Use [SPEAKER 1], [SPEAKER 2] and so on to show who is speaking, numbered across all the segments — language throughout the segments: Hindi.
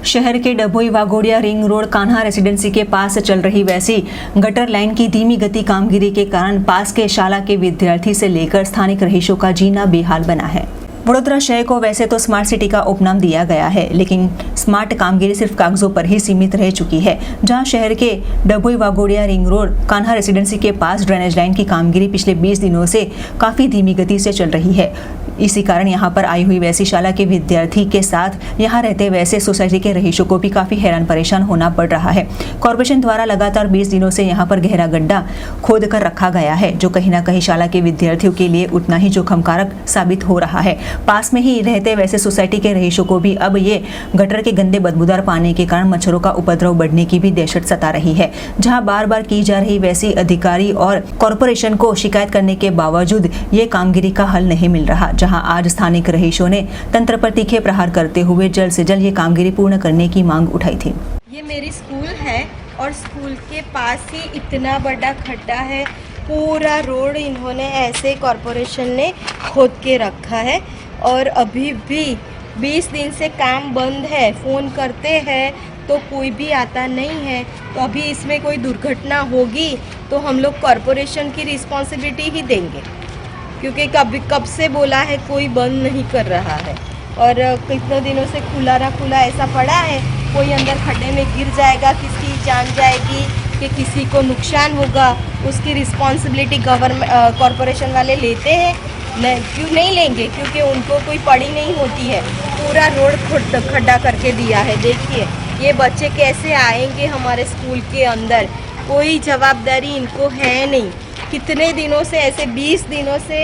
[SPEAKER 1] शहर के Dabhoi Waghodia ring road Kanha residency के पास चल रही वैसी गटर लाइन की धीमी गति कामगिरी के कारण पास के शाला के विद्यार्थी से लेकर स्थानिक रहीशों का जीना बेहाल बना है। वडोदरा शहर को वैसे तो स्मार्ट सिटी का उपनाम दिया गया है, लेकिन स्मार्ट कामगिरी सिर्फ कागजों पर ही सीमित रह चुकी है। जहां शहर के Dabhoi Waghodia ring road Kanha residency के पास ड्रेनेज लाइन की कामगिरी पिछले 20 दिनों से काफी धीमी गति से चल रही है। इसी कारण यहां पर आई हुई वैसी शाला के विद्यार्थी के साथ यहां रहते वैसे सोसाइटी के रहीशों को भी काफी हैरान परेशान होना पड़ रहा है। कॉर्पोरेशन द्वारा लगातार 20 दिनों से यहां पर गहरा गड्ढा खोद कर रखा गया है, जो कहीं ना कहीं शाला के विद्यार्थियों के लिए उतना ही जोखिमकारक साबित हो रहा है। पास में ही रहते वैसे सोसाइटी के रहीशों को भी अब ये गटर के गंदे बदबूदार पानी के कारण मच्छरों का उपद्रव बढ़ने की भी दहशत सता रही है। जहां बार बार की जा रही वैसी अधिकारी और कॉर्पोरेशन को शिकायत करने के बावजूद ये कामगिरी का हल नहीं मिल रहा। जहां आज स्थानिक रहीशों ने तंत्र पर तीखे प्रहार करते हुए जल्द से जल्द ये कामगिरी पूर्ण करने की मांग उठाई थी।
[SPEAKER 2] ये मेरी स्कूल है और स्कूल के पास ही इतना बड़ा खड्डा है। पूरा रोड इन्होंने ऐसे कॉर्पोरेशन ने खोद के रखा है और अभी भी 20 दिन से काम बंद है। फ़ोन करते हैं तो कोई भी आता नहीं है। तो अभी इसमें कोई दुर्घटना होगी तो हम लोग कॉर्पोरेशन की रिस्पॉन्सिबिलिटी ही देंगे, क्योंकि कब से बोला है कोई बंद नहीं कर रहा है और कितने दिनों से खुला ऐसा पड़ा है। कोई अंदर खड्डे में गिर जाएगा, किसकी जान जाएगी कि किसी को नुकसान होगा, उसकी रिस्पॉन्सिबिलिटी कॉर्पोरेशन वाले लेते हैं? क्यों नहीं लेंगे? क्योंकि उनको कोई पड़ी नहीं होती है। पूरा रोड खड्डा करके दिया है। देखिए ये बच्चे कैसे आएंगे हमारे स्कूल के अंदर, कोई जवाबदारी इनको है नहीं। कितने दिनों से ऐसे 20 दिनों से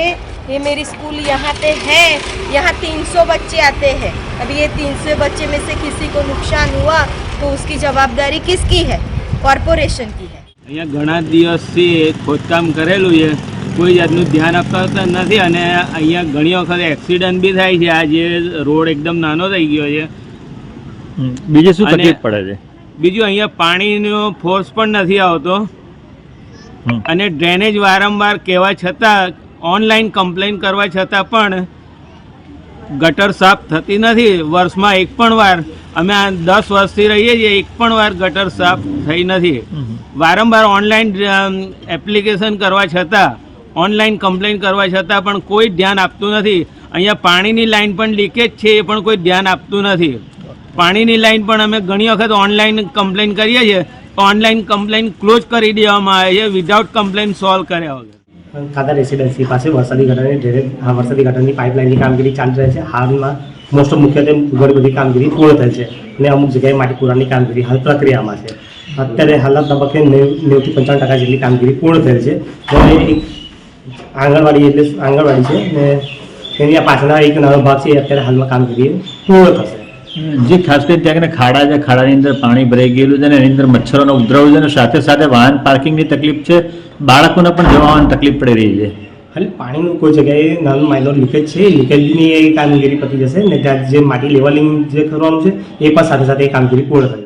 [SPEAKER 2] ये मेरी स्कूल यहाँ पे है। यहाँ 300 बच्चे आते हैं। अभी ये 300 बच्चे में से किसी को नुकसान हुआ तो उसकी जवाबदारी किसकी है? कॉर्पोरेशन की है।
[SPEAKER 3] અહીંયા ઘણા દિવસથી ખોદકામ કરેલું છે, કોઈ જાતનું ધ્યાન આપતા નથી અને અહીંયા ઘણી વખત એક્સિડન્ટ બી થાય છે। આ જે રોડ એકદમ નાનો થઈ ગયો છે।
[SPEAKER 4] બીજે શું તકલીફ પડે છે?
[SPEAKER 3] બીજું અહીંયા પાણીનો ફોર્સ પણ નથી આવતો અને ડ્રેનેજ વારંવાર કહેવા છતાં ઓનલાઈન કમ્પ્લેન કરવા છતાં પણ ગટર સાફ થતી નથી। વર્ષમાં એક પણ વાર, અમે આ 10 વર્ષથી રહીએ છીએ, એક પણ વાર ગટર સાફ થઈ નથી। વારંવાર ઓનલાઈન એપ્લિકેશન કરવા છતાં, ઓનલાઈન કમ્પ્લેન કરવા છતાં પણ કોઈ ધ્યાન આપતું નથી। અહીંયા પાણીની લાઈન પણ લીકેજ છે, એ પણ કોઈ ધ્યાન આપતું નથી। પાણીની લાઈન પણ અમે ઘણી વખત ઓનલાઈન કમ્પ્લેન કરીએ છીએ, ઓનલાઈન કમ્પ્લેન ક્લોઝ કરી દેવામાં આવે છે વિધાઉટ કમ્પ્લેન સોલ્વ કર્યા વગર।
[SPEAKER 5] કાદા રેસિડેન્સી પાસે વરસાદી ગટરની પાઇપલાઇનની કામગીરી ચાલી રહી છે। હાલમાં મોસ્ટ ઓફ મુખ્યત્વે ઘણી બધી કામગીરી પૂર્ણ થઈ છે અને અમુક જગ્યાએ માટી પૂરાની કામગીરી હાલ પ્રક્રિયામાં છે। અત્યારે હાલના તબક્કે 90 થી 55% જેટલી કામગીરી પૂર્ણ થયેલ છે। એક આંગણવાડી છે અને એની પાછળના એક નાનો ભાગ છે, અત્યારે હાલમાં કામગીરી પૂર્ણ થશે।
[SPEAKER 4] જે ખાસ કરીને ત્યાં ખાડા છે, ખાડાની અંદર પાણી ભરાઈ ગયેલું છે અને એની અંદર મચ્છરોનો ઉપદ્રવ છે અને સાથે સાથે વાહન પાર્કિંગની તકલીફ છે, બાળકોને પણ જવા આવવાની તકલીફ પડી રહી છે।
[SPEAKER 5] ખાલી પાણીનું કોઈ જગ્યાએ નાનું માઇનોર લીકેજ છે, લીકેજની એ કામગીરી પતી જશે ને ત્યાં જે માટી લેવલિંગ જે કરવાનું છે એ પણ સાથે સાથે એ કામગીરી પૂર્ણ થશે।